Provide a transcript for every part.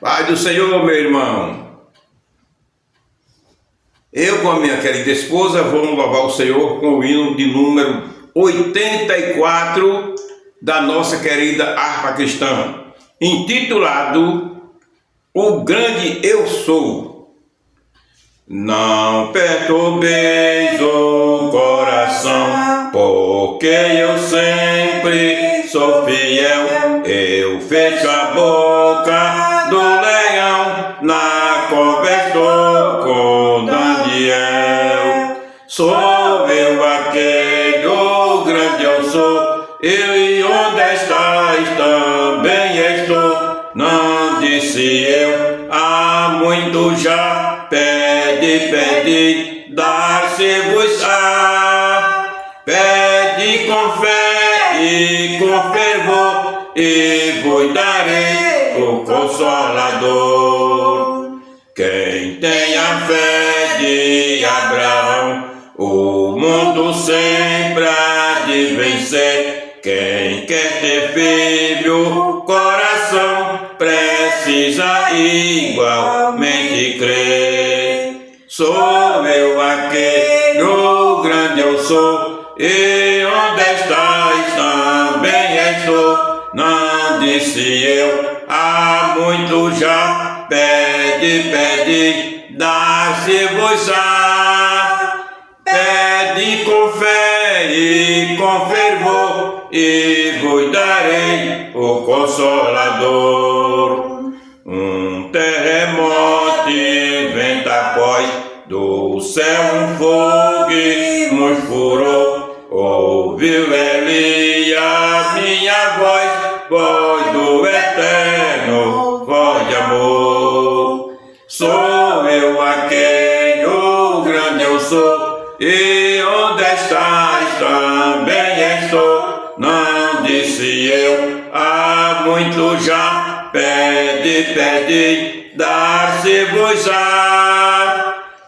Pai do Senhor, meu irmão. Eu com a minha querida esposa vamos louvar o Senhor com o hino de número 84 da nossa querida harpa cristã, intitulado O Grande Eu Sou. Não perturbeis o coração, porque eu sempre sou fiel. Eu fecho a boca do leão, na cova estou com Daniel. Sou eu aquele, o grande eu sou, eu e onde estás também estou. Não disse eu há muito já, pede, dar-se-vos-á. Pede com fé e com fervor, e vos darei o Consolador. Quem tem a fé de Abraão, o mundo sempre há de vencer. Quem quer ter filho, coração precisa igualmente crer. Sou eu aquele, o grande eu sou, e onde estás também estou. Não disse eu há muito já, pede, dar-se-vos-á. Pede com fé e com fervor, e vos darei o Consolador. Um terremoto venta após, do céu um fogo nos furou. Ouviu Elias minha voz do eterno, voz de amor. Sou eu aquele, o grande eu sou, e onde estás também estou. Não disse eu há muito já, pede, dar-se-vos-á.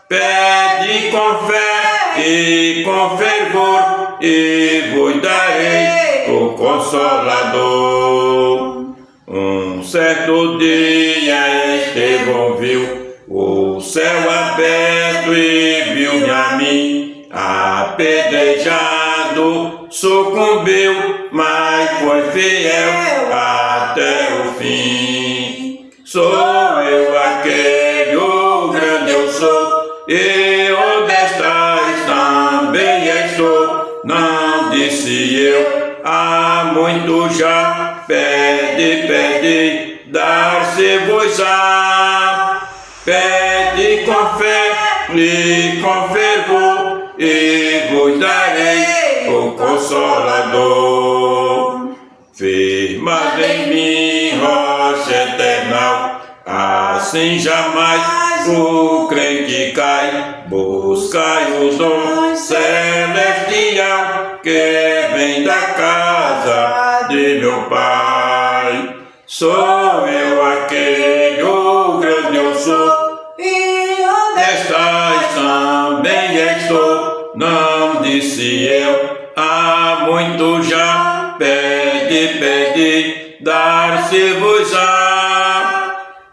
Pede com fé e com fervor, e vos darei o Consolador. Um certo dia Estevão viu o céu aberto e viu-me a mim apedrejado, sucumbiu, mas foi fiel até o fim. Sou eu aquele, o grande eu sou, e onde estás também estou. Não disse eu há muito já, pede, dar-se-vos-á. Pede com fé e com fervor, e vos darei o Consolador. Firmado em mim, rocha eternal, assim jamais o crente cai. Buscai o dom celestial que vem da casa de meu Pai. Sou eu aquele, o grande eu sou, e onde estás também estou. Não disse eu há muito já, pede, dar-se-vos-á.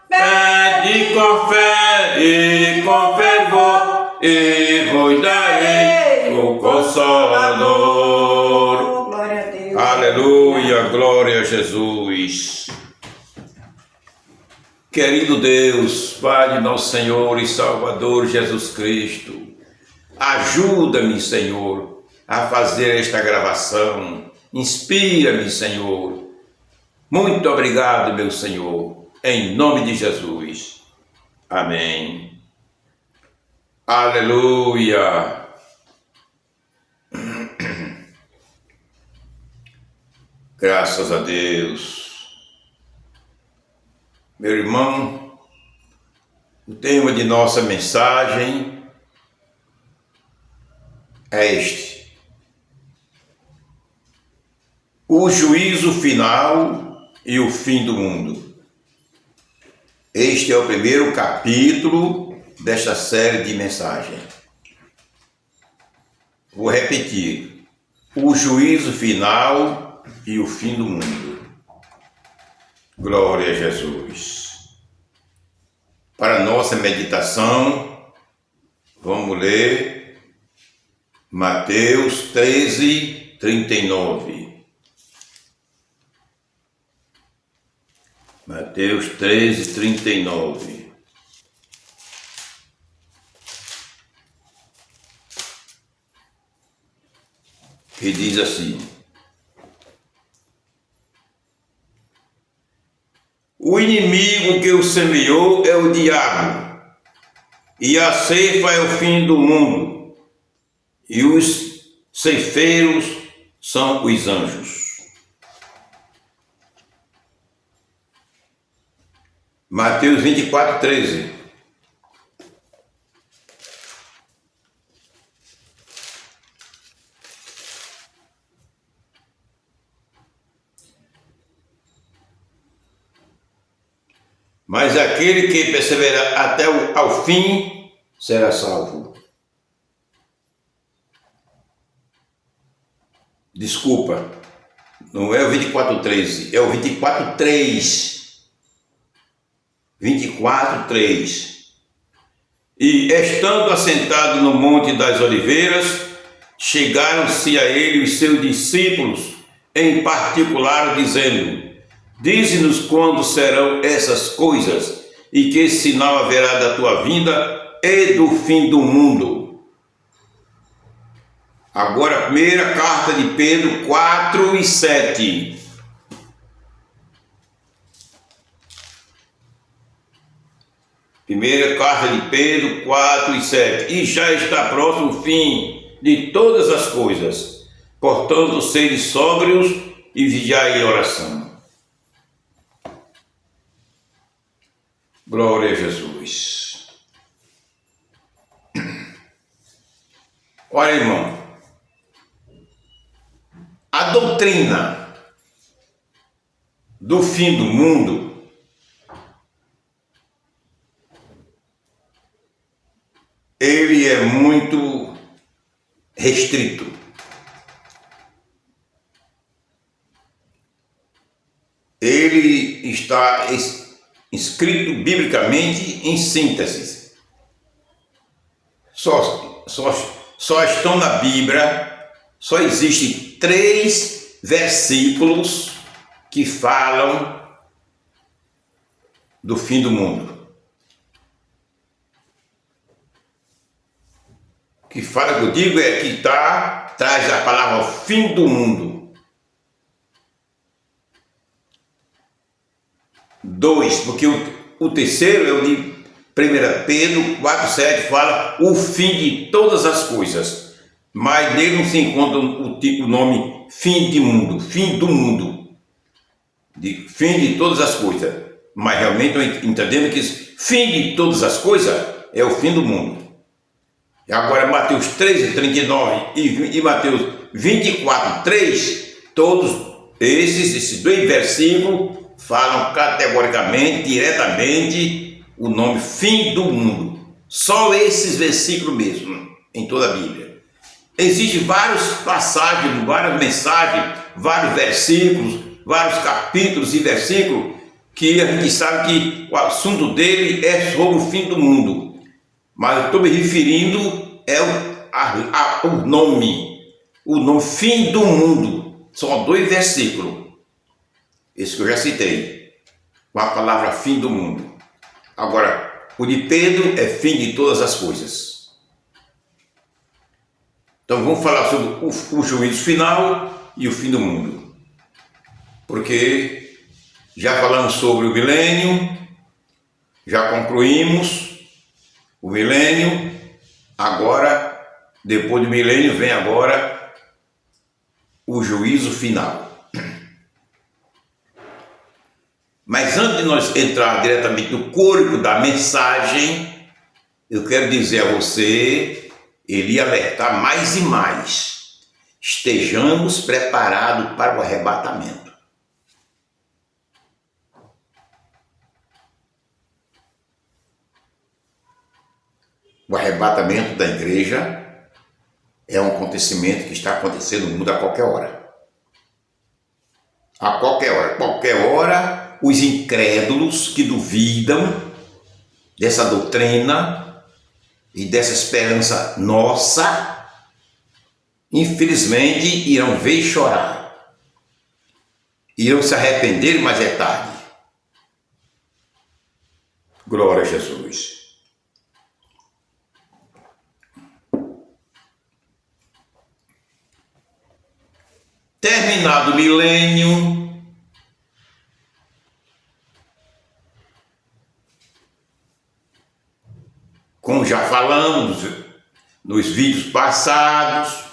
Pede com fé e com fervor, e vos darei o Consolador. Glória a Deus. Aleluia, glória a Jesus. Querido Deus, Pai de nosso Senhor e Salvador Jesus Cristo, ajuda-me, Senhor, a fazer esta gravação. Inspira-me, Senhor. Muito obrigado, meu Senhor, em nome de Jesus. Amém. Aleluia. Graças a Deus. Meu irmão, o tema de nossa mensagem é este: o juízo final e o fim do mundo. Este é o primeiro capítulo desta série de mensagens. Vou repetir: o juízo final e o fim do mundo. Glória a Jesus. para nossa meditação, vamos ler Mateus 13, 39. Mateus 13, 39. Que diz assim: o inimigo que o semeou é o diabo, e a ceifa é o fim do mundo, e os ceifeiros são os anjos. Mateus 24, 13. Mas aquele que perseverar até ao fim será salvo. Desculpa, não é o 24:13, é o 24:3. 24:3. E estando assentado no Monte das Oliveiras, chegaram-se a ele os seus discípulos, em particular, dizendo: dize-nos quando serão essas coisas, e que sinal haverá da tua vinda e do fim do mundo. Agora, a primeira carta de Pedro 4 e 7. Primeira carta de Pedro 4 e 7. E já está próximo o fim de todas as coisas. Portanto, sede sóbrios e vigiai em oração. Glória a Jesus. Olha, irmão, a doutrina do fim do mundo ele é muito restrito. Ele está escrito biblicamente em síntese. Só estão na Bíblia, só existem 3 versículos que falam do fim do mundo. Que fala que eu digo é que traz a palavra fim do mundo. 2, porque o terceiro é o de 1 Pedro 4,7, fala o fim de todas as coisas, mas nele não se encontra o nome fim de mundo, fim do mundo, fim de todas as coisas, mas realmente entendemos que fim de todas as coisas é o fim do mundo. E agora Mateus 13, 39 e Mateus 24, 3, todos esses 2 versículos falam categoricamente, diretamente, o nome fim do mundo. Só esses versículos mesmo, em toda a Bíblia. Existem várias passagens, várias mensagens, vários versículos, vários capítulos e versículos, que a gente sabe que o assunto dele é sobre o fim do mundo. Mas eu estou me referindo ao nome, fim do mundo. São 2 versículos. Esse que eu já citei, com a palavra fim do mundo. Agora, o de Pedro é fim de todas as coisas. Então vamos falar sobre o juízo final e o fim do mundo. Porque já falamos sobre o milênio, já concluímos o milênio, agora, depois do milênio, vem agora o juízo final. Mas antes de nós entrar diretamente no corpo da mensagem, eu quero dizer a você, ele ia alertar mais e mais: estejamos preparados para o arrebatamento. O arrebatamento da igreja é um acontecimento que está acontecendo no mundo a qualquer hora. A qualquer hora, os incrédulos que duvidam dessa doutrina e dessa esperança nossa, infelizmente irão ver chorar, irão se arrepender, mas é tarde. Glória a Jesus. Terminado o milênio, como já falamos nos vídeos passados,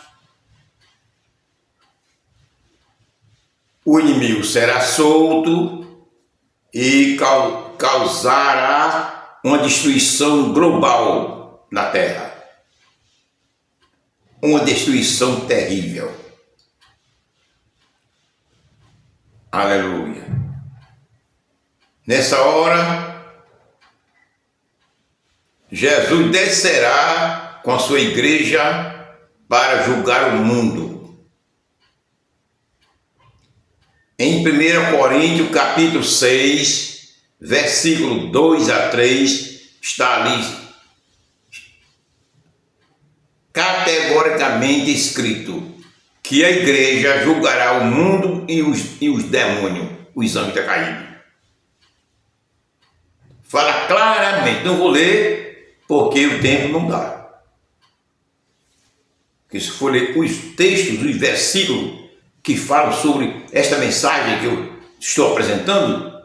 o inimigo será solto e causará uma destruição global na terra. Uma destruição terrível. Aleluia. Nessa hora, Jesus descerá com a sua igreja para julgar o mundo. Em 1 Coríntios capítulo 6, versículo 2 a 3, está ali categoricamente escrito que a igreja julgará o mundo e os demônios, os anjos decaídos. Fala claramente, não vou ler porque o tempo não dá. Porque se for ler os textos, os versículos que falam sobre esta mensagem que eu estou apresentando,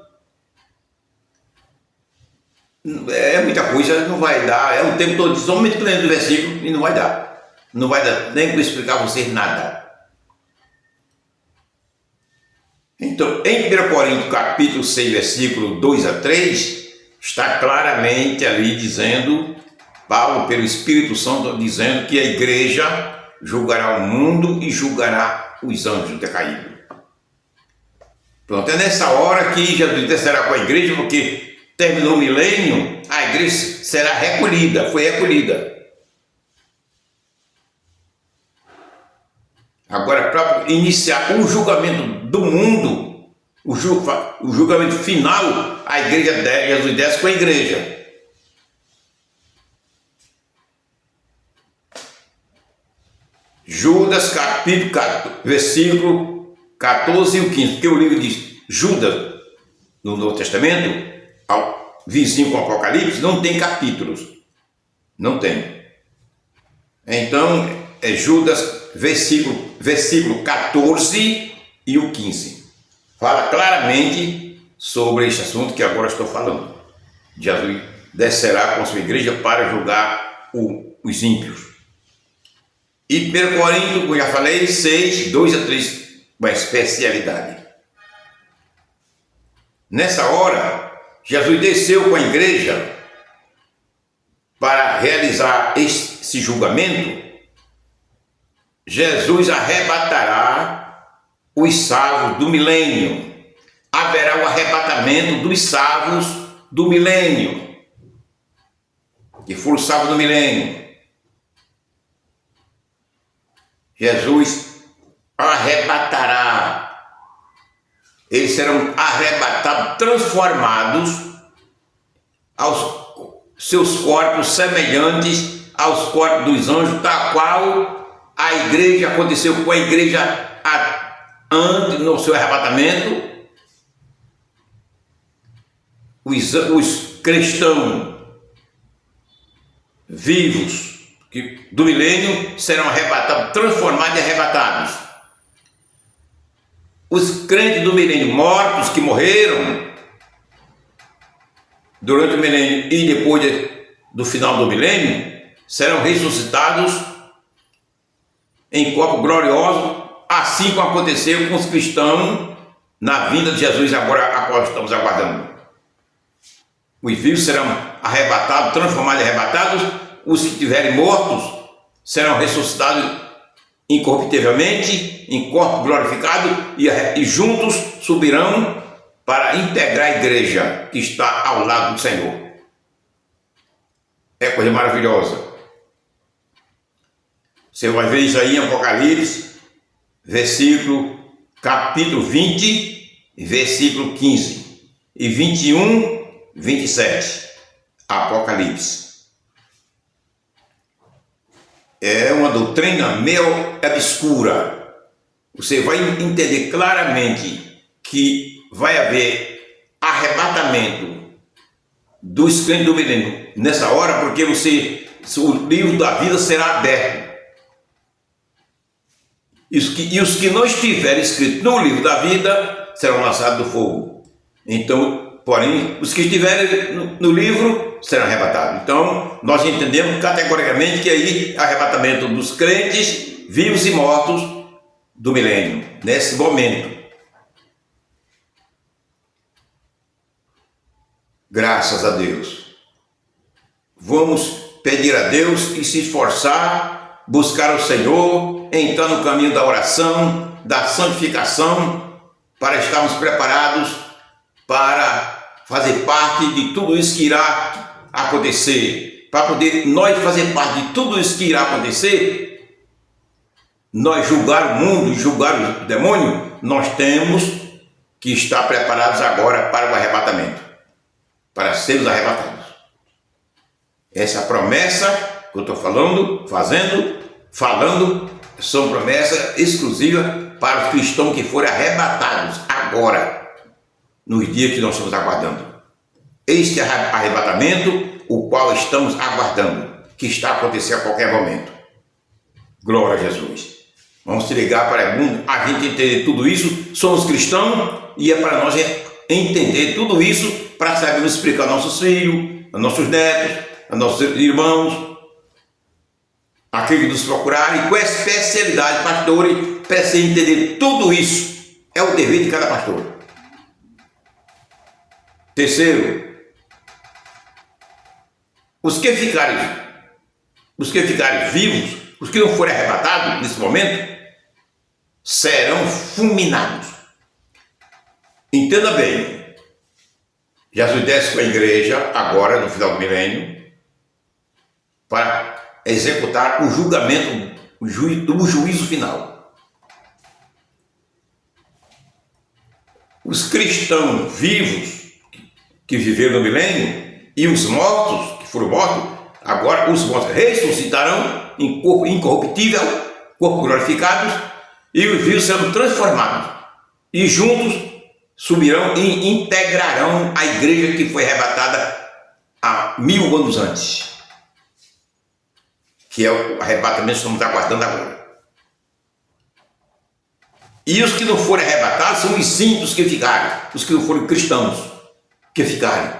é muita coisa, não vai dar, é o tempo todo, somente lendo o versículo e não vai dar. Não vai dar nem para explicar a vocês nada. Então, em 1 Coríntios capítulo 6, versículo 2 a 3, está claramente ali dizendo, Paulo, pelo Espírito Santo, dizendo que a igreja julgará o mundo e julgará os anjos decaídos. Pronto, é nessa hora que Jesus descerá com a igreja, porque terminou o milênio, a igreja será recolhida, foi recolhida. Agora, para iniciar o julgamento do mundo, o julgamento final, a igreja Jesus desce com a igreja. Judas, capítulo 14, versículo 14 e o 15, porque o livro diz, Judas, no Novo Testamento, ao vizinho com o Apocalipse, não tem capítulos. Não tem. Então, é Judas, versículo 14 e o 15. Fala claramente sobre este assunto que agora estou falando. Jesus descerá com a sua igreja para julgar os ímpios. E 1 Coríntios, como já falei, 6, 2 a 3, uma especialidade. Nessa hora, Jesus desceu com a igreja para realizar esse julgamento. Jesus arrebatará os salvos do milênio. Haverá o arrebatamento dos salvos do milênio, que foram salvos do milênio. Jesus arrebatará. Eles serão arrebatados, transformados aos seus corpos semelhantes aos corpos dos anjos, tal qual a igreja aconteceu com a igreja antes, no seu arrebatamento. Os cristãos vivos do milênio serão arrebatados, transformados e arrebatados. Os crentes do milênio mortos que morreram durante o milênio e depois do final do milênio serão ressuscitados em corpo glorioso, assim como aconteceu com os cristãos na vinda de Jesus agora, a qual estamos aguardando. Os vivos serão arrebatados, transformados e arrebatados. Os que estiverem mortos serão ressuscitados incorruptivelmente, em corpo glorificado, e juntos subirão para integrar a igreja que está ao lado do Senhor. É coisa maravilhosa. Você vai ver isso aí em Apocalipse, capítulo 20, versículo 15 e 21, 27. Apocalipse. É uma doutrina meio obscura. Você vai entender claramente que vai haver arrebatamento dos crentes do milênio nessa hora, porque o livro da vida será aberto. E os que não estiverem escritos no livro da vida serão lançados do fogo. Então, porém, os que estiverem no livro serão arrebatados. Então, nós entendemos categoricamente que aí arrebatamento dos crentes vivos e mortos do milênio, nesse momento. Graças a Deus. Vamos pedir a Deus e se esforçar, buscar o Senhor, entrar no caminho da oração, da santificação, para estarmos preparados para fazer parte de tudo isso que irá acontecer. Para poder nós fazer parte de tudo isso que irá acontecer, nós julgar o mundo e julgar o demônio, nós temos que estar preparados agora para o arrebatamento, para sermos arrebatados. Essa é a promessa que eu estou falando, falando, são promessas exclusivas para os cristãos que forem arrebatados agora, nos dias que nós estamos aguardando. Este arrebatamento, o qual estamos aguardando, que está a acontecer a qualquer momento. Glória a Jesus. Vamos se ligar para o mundo, a gente entender tudo isso. Somos cristãos e é para nós entender tudo isso, para sabermos explicar aos nossos filhos, aos nossos netos, aos nossos irmãos, aqueles que nos procurarem, com especialidade, pastores, para se entender tudo isso. É o dever de cada pastor. Terceiro, os que ficarem vivos, os que não forem arrebatados nesse momento, serão fulminados. Entenda bem, Jesus desce com a igreja agora no final do milênio para executar o julgamento, o juízo final. Os cristãos vivos que viveram no milênio e os mortos, que foram mortos, agora os mortos ressuscitarão em corpo incorruptível, corpo glorificados, e os vivos serão transformados, e juntos subirão e integrarão a igreja que foi arrebatada há 1000 anos antes, que é o arrebatamento que estamos aguardando agora. E os que não forem arrebatados são os ímpios que ficarem, os que não forem cristãos que ficarem.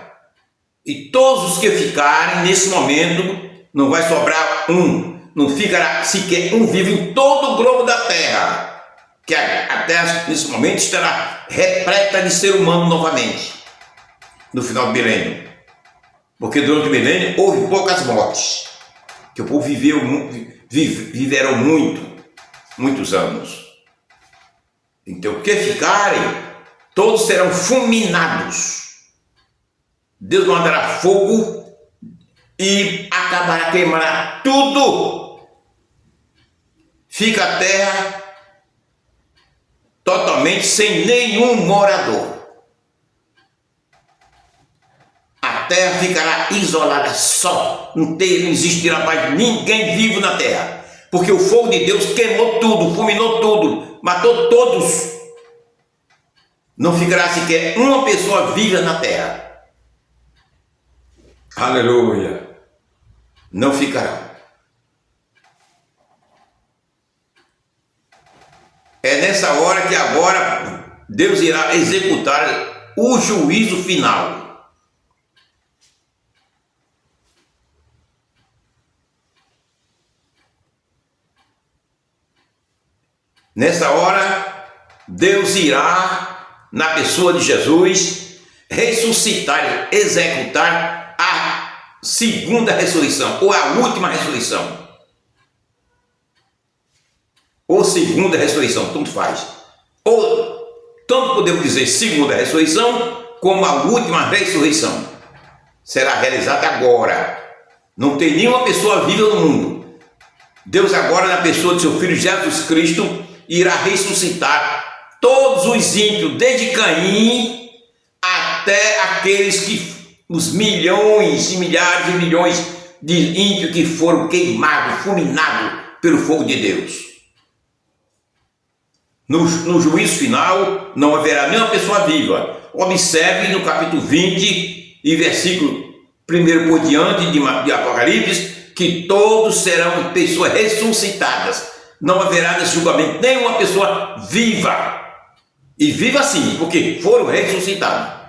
E todos os que ficarem nesse momento, não vai sobrar um, não ficará sequer um vivo em todo o globo da terra, que a terra nesse momento estará repleta de ser humano novamente, no final do milênio. Porque durante o milênio houve poucas mortes, que o povo viveram muitos anos. Então, que ficarem, todos serão fulminados. Deus mandará fogo e acabará, queimará tudo. Fica a terra totalmente sem nenhum morador. A terra ficará isolada só, não existirá mais ninguém vivo na terra, porque o fogo de Deus queimou tudo, fulminou tudo, matou todos. Não ficará sequer uma pessoa viva na terra. Aleluia! Não ficará. É nessa hora que agora Deus irá executar o juízo final. Nessa hora, Deus irá, na pessoa de Jesus, ressuscitar, executar a segunda ressurreição, ou a última ressurreição. Ou segunda ressurreição, tanto faz. Ou, tanto podemos dizer segunda ressurreição, como a última ressurreição. Será realizada agora. Não tem nenhuma pessoa viva no mundo. Deus agora, na pessoa de seu Filho Jesus Cristo, irá ressuscitar todos os ímpios, desde Caim até aqueles que os milhões e milhares de milhões de ímpios que foram queimados, fulminados pelo fogo de Deus. No juízo final não haverá nenhuma pessoa viva. Observe no capítulo 20 e versículo 1 por diante de Apocalipse, que todos serão pessoas ressuscitadas. Não haverá nesse julgamento nenhuma pessoa viva. E viva sim, porque foram ressuscitados.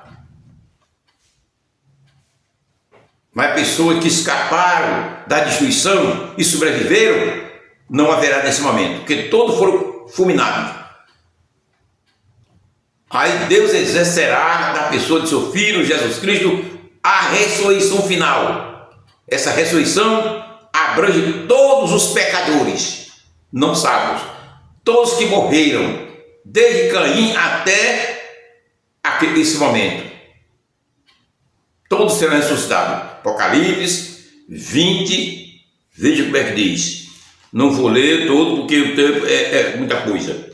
Mas pessoas que escaparam da destruição e sobreviveram, não haverá nesse momento, porque todos foram fulminados. Aí Deus exercerá na pessoa de seu Filho, Jesus Cristo, a ressurreição final. Essa ressurreição abrange todos os pecadores, não salvos, todos que morreram, desde Caim até esse momento. Todos serão ressuscitados. Apocalipse 20, veja como é que diz. Não vou ler todo porque o tempo é muita coisa.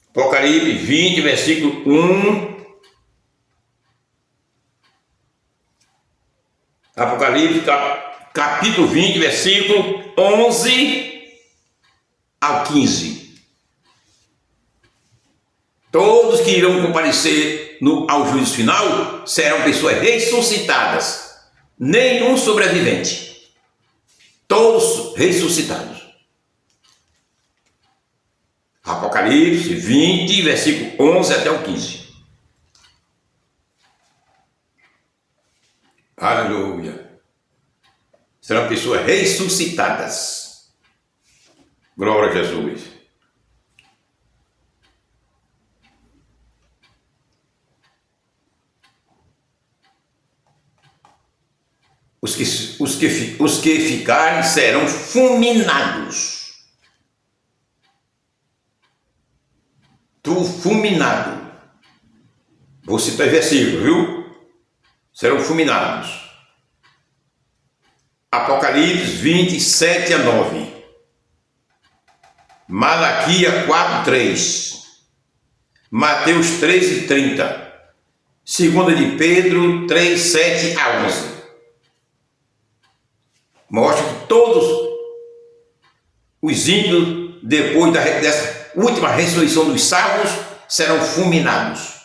Apocalipse 20, versículo 1. Apocalipse capítulo 20, versículo 11 ao 15. Todos que irão comparecer ao juízo final serão pessoas ressuscitadas. Nenhum sobrevivente. Todos ressuscitados. Apocalipse 20, versículo 11 até o 15. Aleluia. Serão pessoas ressuscitadas. Glória a Jesus. Os que ficarem serão fulminados. Fulminado. Vou citar versículo, viu? Serão fulminados. Apocalipse 27 a 9. Malaquias 4, 3. Mateus 13, 30. Segunda de Pedro 3, 7 a 11. Mostra que todos os ímpios, depois dessa última ressurreição dos salvos, serão fulminados.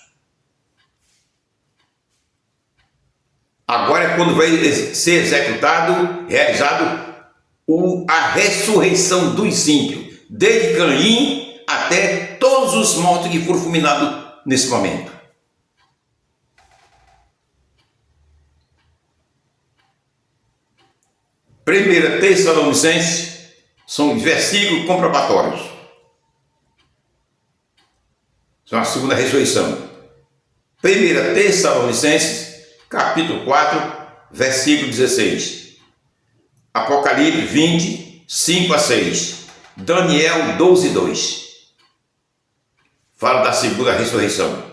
Agora é quando vai ser executado, realizado a ressurreição dos ímpios, desde Caim até todos os mortos que foram fulminados nesse momento. Primeira Tessalonicenses são versículos comprobatórios. São a segunda ressurreição. Primeira Tessalonicenses, capítulo 4, versículo 16. Apocalipse 20, 5 a 6. Daniel 12, 2. Fala da segunda ressurreição.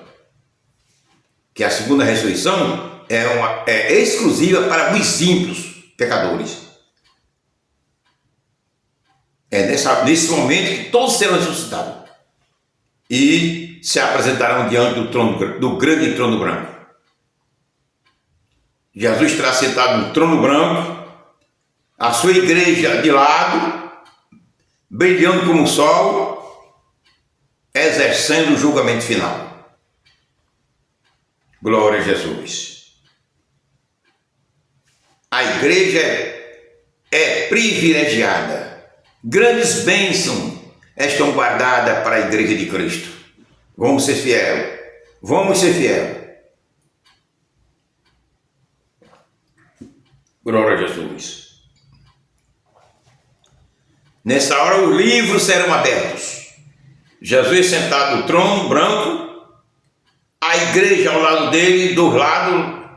Que a segunda ressurreição é exclusiva para os ímpios pecadores. É nesse momento que todos serão ressuscitados e se apresentarão diante do grande trono branco. Jesus estará sentado no trono branco, a sua igreja de lado, brilhando como o sol, exercendo o julgamento final. Glória a Jesus. A igreja é privilegiada. Grandes bênçãos estão guardadas para a igreja de Cristo. Vamos ser fiel. Vamos ser fiel. Glória a Jesus. Nessa hora os livros serão abertos. Jesus sentado no trono branco, a igreja ao lado dele, dos lados,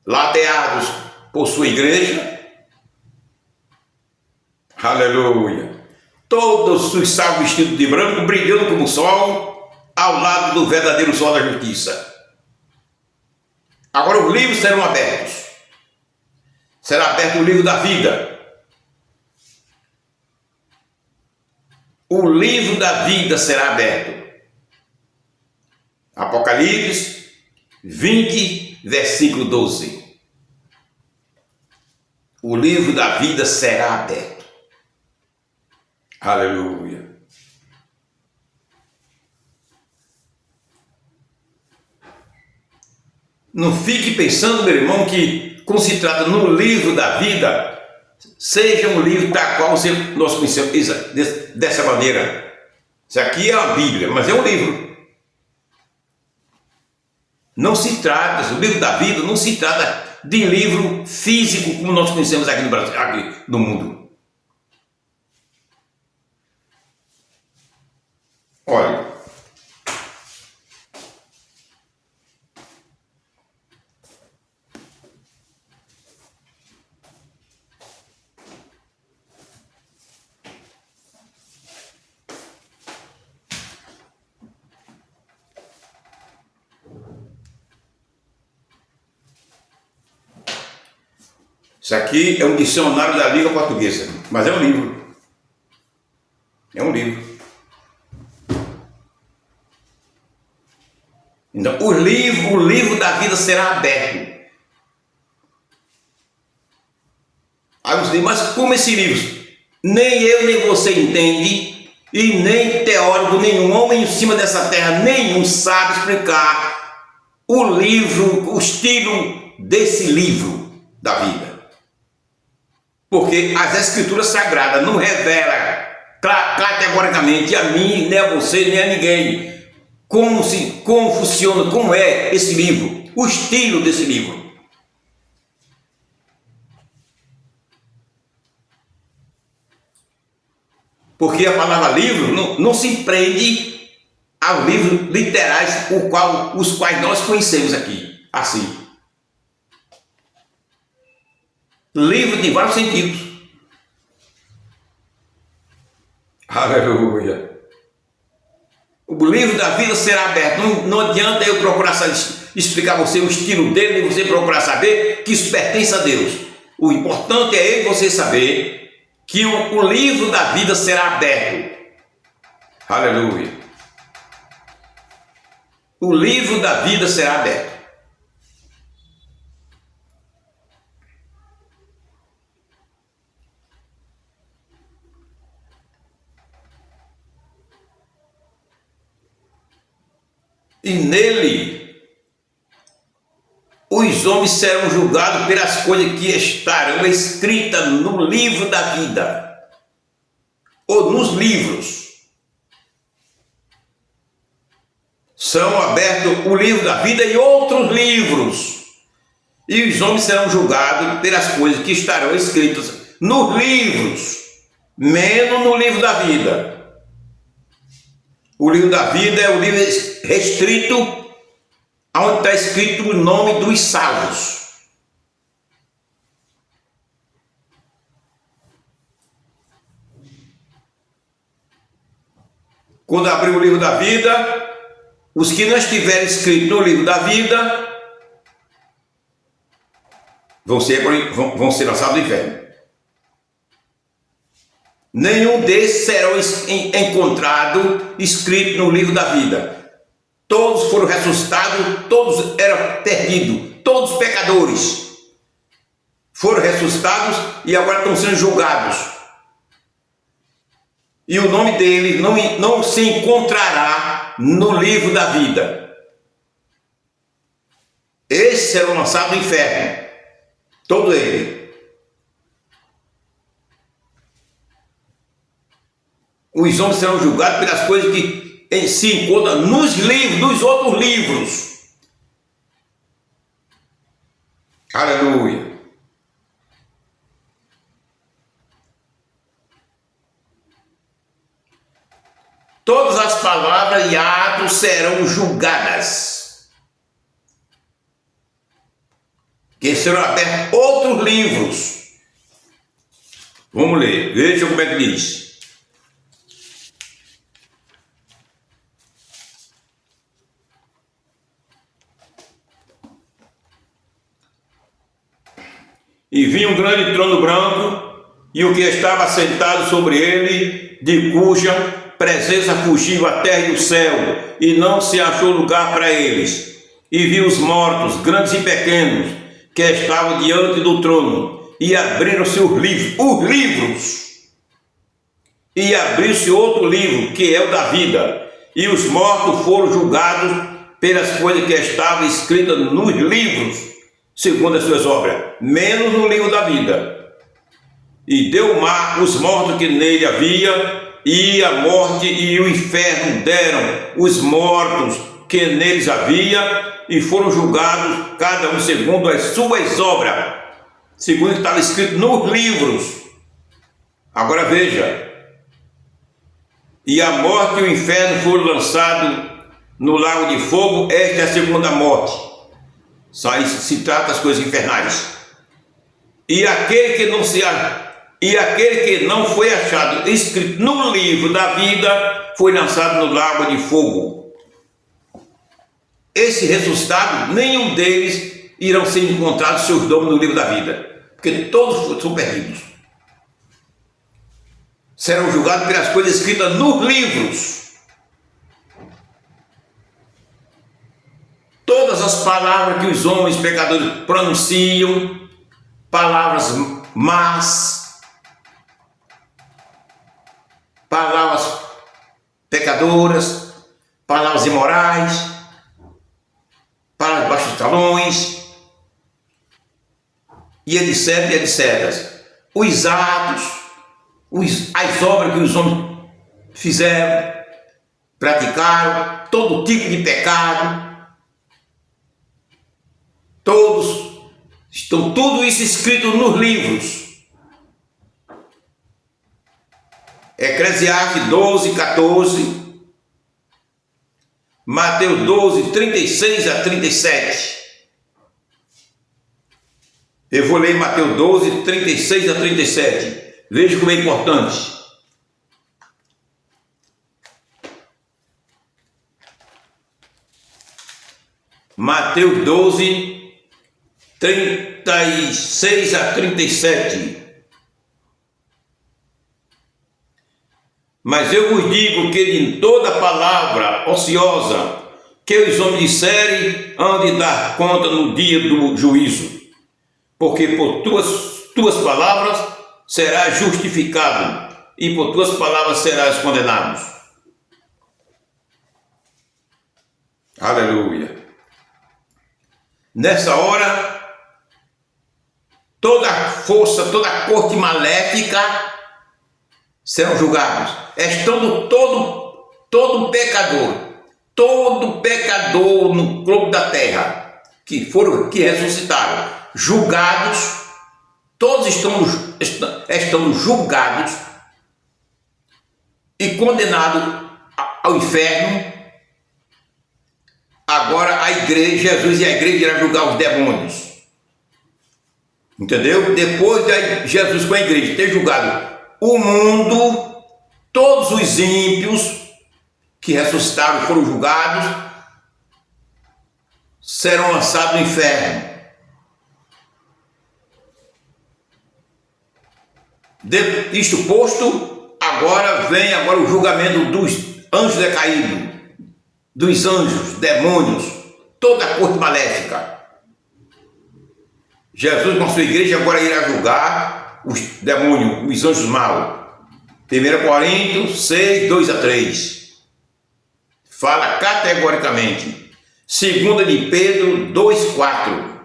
ladeados por sua igreja. Aleluia. Todos os salvos vestidos de branco, brilhando como o sol, ao lado do verdadeiro sol da justiça. Agora os livros serão abertos. Será aberto o livro da vida. O livro da vida será aberto. Apocalipse 20, versículo 12. O livro da vida será aberto. Aleluia. Não fique pensando, meu irmão, que quando se trata no livro da vida, seja um livro tal qual nós conhecemos dessa maneira. Isso aqui é a Bíblia, mas é um livro. Não se trata, o livro da vida não se trata de livro físico como nós conhecemos aqui no Brasil, aqui no mundo. Olha, isso aqui é um dicionário da língua portuguesa, mas é um livro. É um livro. Então, o livro da vida será aberto. Aí você diz, mas como esse livro? Nem eu nem você entende, e nem teórico nenhum, homem em cima dessa terra nenhum sabe explicar o livro, o estilo desse livro da vida. Porque as escrituras sagradas não revelam categoricamente a mim, nem a você, nem a ninguém como funciona, como é esse livro, o estilo desse livro. Porque a palavra livro não se prende aos livros literais os quais nós conhecemos aqui, assim. Livro de vários sentidos. Aleluia. O livro da vida será aberto. Não adianta eu procurar explicar a você o estilo dele e você procurar saber que isso pertence a Deus. O importante é eu e você saber que o livro da vida será aberto. Aleluia. O livro da vida será aberto. E nele os homens serão julgados pelas coisas que estarão escritas no livro da vida, ou nos livros. São abertos o livro da vida e outros livros, e os homens serão julgados pelas coisas que estarão escritas nos livros, menos no livro da vida. O livro da vida é o livro restrito, onde está escrito o nome dos salvos. Quando abrir o livro da vida, os que não estiverem escritos no livro da vida vão ser lançados no inferno. Nenhum desses serão encontrado escrito no livro da vida. Todos foram ressuscitados, todos eram perdidos, todos pecadores foram ressuscitados e agora estão sendo julgados. E o nome dele não se encontrará no livro da vida. Esses serão lançados no inferno, todo ele. Os homens serão julgados pelas coisas que se encontram nos livros, nos outros livros. Aleluia. Todas as palavras e atos serão julgadas. Que serão abertos outros livros. Vamos ler, veja como é que diz. E vinha um grande trono branco, e o que estava sentado sobre ele, de cuja presença fugiu a terra e o céu, e não se achou lugar para eles. e vi os mortos, grandes e pequenos, que estavam diante do trono, e abriram-se os livros, e abriu-se outro livro, que é o da vida, e os mortos foram julgados pelas coisas que estavam escritas nos livros, segundo as suas obras, menos no livro da vida. E deu o mar os mortos que nele havia, e a morte e o inferno deram os mortos que neles havia, e foram julgados cada um segundo as suas obras, segundo estava escrito nos livros. Agora veja, e a morte e o inferno foram lançados no lago de fogo. Esta é a segunda morte. Só isso se trata das coisas infernais. E aquele que não foi achado escrito no livro da vida foi lançado no lago de fogo. Esse ressuscitado, nenhum deles irão ser encontrados seus nomes no livro da vida, porque todos são perdidos. Serão julgados pelas coisas escritas nos livros. Todas as palavras que os homens pecadores pronunciam, palavras más, palavras pecadoras, palavras imorais, palavras baixos talões, e etc, etc. Os atos, as obras que os homens fizeram, praticaram, todo tipo de pecado, tudo isso escrito nos livros. Eclesiastes 12, 14, Mateus 12, 36 a 37. Eu vou ler Mateus 12, 36 a 37. Veja como é importante. Mateus 12, 36 a 37. Mas eu vos digo que de toda palavra ociosa que os homens disserem, hão de dar conta no dia do juízo, porque por tuas palavras serás justificado, e por tuas palavras serás condenado. Aleluia. Nessa hora, toda a força, toda a corte maléfica serão julgados. Estando todo pecador no globo da terra, que ressuscitaram, julgados, todos estão julgados e condenados ao inferno. Agora Jesus e a igreja irão julgar os demônios. Entendeu? Depois de Jesus com a igreja ter julgado o mundo, todos os ímpios que ressuscitaram e foram julgados serão lançados no inferno. Isto posto, agora vem o julgamento dos anjos decaídos, dos anjos, demônios, toda a corte maléfica. Jesus com a sua igreja agora irá julgar os demônios, os anjos maus. 1 Coríntios 6, 2 a 3. Fala categoricamente. 2 de Pedro 2, 4.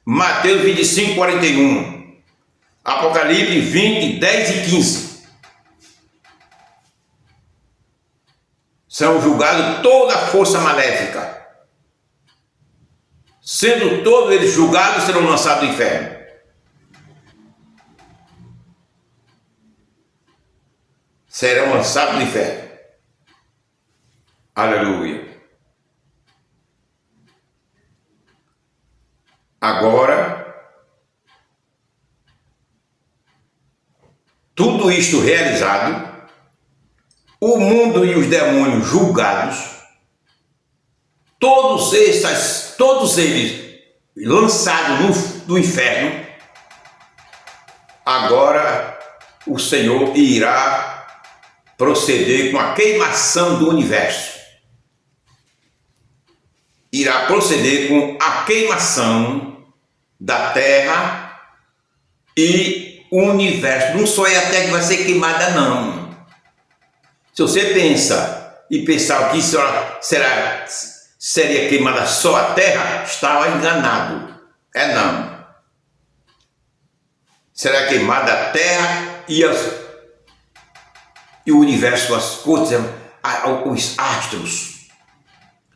Mateus 25, 41. Apocalipse 20, 10 e 15. São julgados toda a força maléfica. Sendo todos eles julgados, serão lançados no inferno. Serão lançados no inferno. Aleluia. Agora, tudo isto realizado, o mundo e os demônios julgados, todos eles lançados no inferno, agora o Senhor irá proceder com a queimação do universo. irá proceder com a queimação da terra e o universo. Não só é a terra que vai ser queimada, não. Se você pensa e pensar que isso seria queimada só a terra, estava enganado. É não. Será queimada a terra e o universo, as coisas, os astros.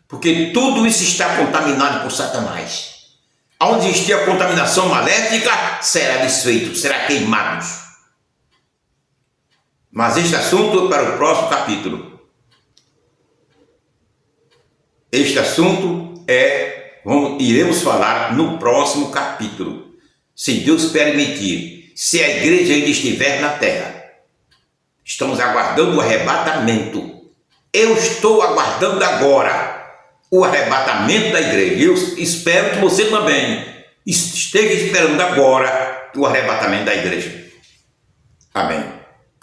Porque tudo isso está contaminado por Satanás. Onde existir a contaminação maléfica, será desfeito, será queimado. Mas este assunto é para o próximo capítulo. Este assunto iremos falar no próximo capítulo. Se Deus permitir, se a igreja ainda estiver na terra. Estamos aguardando o arrebatamento. Eu estou aguardando agora o arrebatamento da igreja. Eu espero que você também esteja esperando agora o arrebatamento da igreja. Amém.